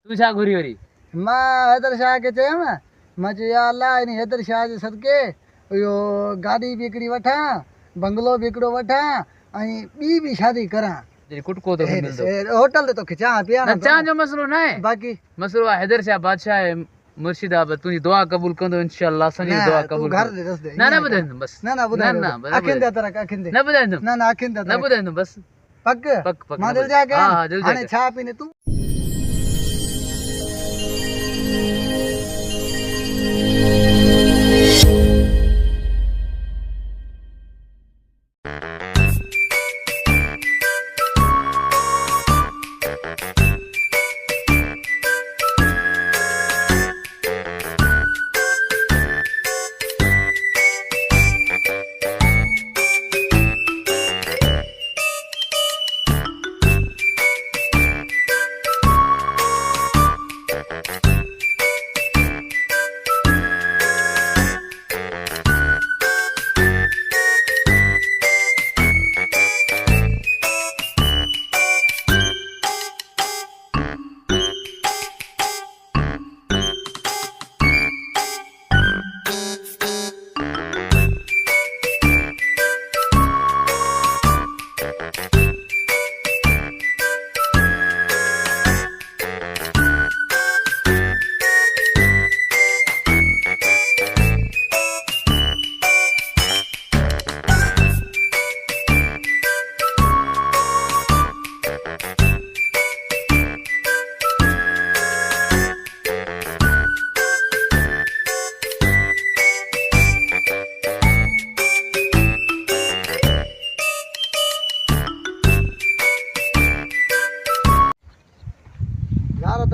तू छा घुरी वरी? मां हैदर शाह के चयो न, मां चयो या अल्लाह इन हैदर शाह जे सदके यो गाड़ी भी हिकिड़ी वठां, बंगलो भी हिकिड़ो वठां ऐं ॿी बि शादी करां। जरी कुटको तो मिलदो होटल ते तोखे चाह पिया ना चाह जो मसलो ना है, बाक़ी मसलो आहे हैदर शाह बादशाह है मुर्शिदाबाद। तुझी दुआ कबूल कंदो इंशाअल्लाह, संजी दुआ कबूल। घर दे दस दे ना ना बुधाइंदुम बस। ना ना बुधाइ ना अखिन दे तरक अखिन दे ना बुधाइंदुम ना ना अखिन दे ना बुधाइंदुम बस। पक पक पक मां दिल जा के हां दिल जा हाने छा पीने तू?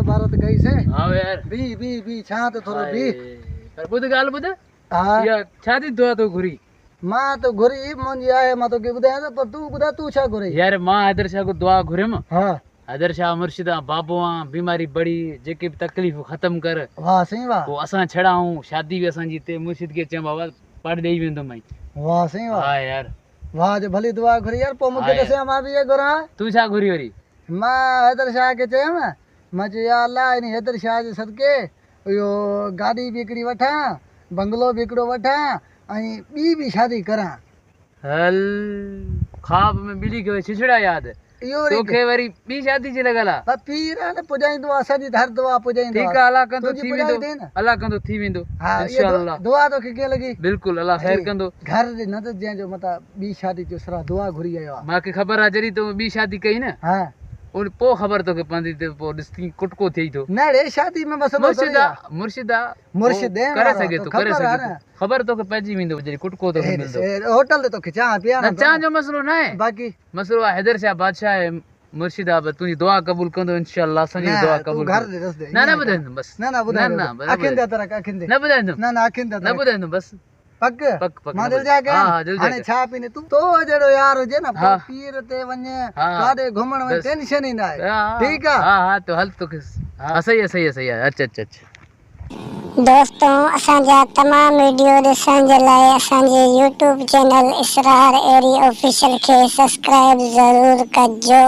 भारत गई से हां यार बी छा तो थोरो बी पर बुध गाल बुध हां या छादी दुआ तो घुरी मां तो घुरी मुंजी आए मां तो के बुधाया पर तू बुधा तू छा घुरी यार मां हैदर शाह को दुआ घुरम। हां हैदर शाह मुर्शिदा बाबुआ बीमारी बड़ी जेके भी तकलीफ खत्म कर। वाह सही वाह वो असा छड़ाऊं शादी भी असा जीते मुर्शिद के चम बाबा पढ़ देई वेंदो मई। वाह सही वाह हां यार वाह जो भली दुआ घुरी यार पो मुके दसे मां भी ये घुरा। तू छा घुरी वरी? मां हैदर शाह के चयो न, मां चयो या अल्लाह इन हैदर शाह जे सदके यो गाड़ी भी हिकिड़ी वठां, बंगलो भी हिकिड़ो वठां ऐं ॿी बि शादी करां। हल ख्वाब में बिली के छिछड़ा याद इहो तोखे वरी बी शादी जी लगला बा पीर न पुजाइंदो असांजी हर दुआ पुजाइंदो। ठीक है अल्लाह कंदो थी वेंदो, अल्लाह कंदो थी वेंदो इंशाअल्लाह। दुआ तो के लगी बिल्कुल अल्लाह खैर कंदो। घर दे न त जे जो मता बी शादी जो सरा दुआ घुरी आयो। माके खबर आ जरी तो बी शादी कई न। हां और पो खबर तो के पंदी ते पो दिसती कुटको थई तो न रे शादी में मसलो मुर्शिदा मुर्शिद करे सके तो करे सके खबर तो के पैजी विंदो जरी कुटको तो मिलदो। होटल ते तो के चाह पिया ना चाह जो मसलो ना है, बाकी मसलो आहे हैदर शाह बादशाह है मुर्शिदाबाद। तुझी दुआ कबूल कंदो इंशाअल्लाह, संजी दुआ कबूल। घर दे दस दे ना ना बुधाइंदुम बस। ना ना बुधाइ ना अखिन दे तरक अखिन दे ना बुधाइंदुम ना ना अखिन दे ना बुधाइंदुम बस। पक पक पक मां दिल जा के हां दिल जा हाने छा पीने तू तो जेड़ो यार होजे ना हाँ। पीर ते वने हाँ। काडे घुमण में टेंशन ही ना है। ठीक है हां हां तो हल तो हां सही है सही है सही है। अच्छा अच्छा अच्छा दोस्तों असांजा तमाम वीडियो ॾिसण जे लाइ असांजे YouTube चैनल इसरार एरी ऑफिशियल खे सब्सक्राइब ज़रूर कजो।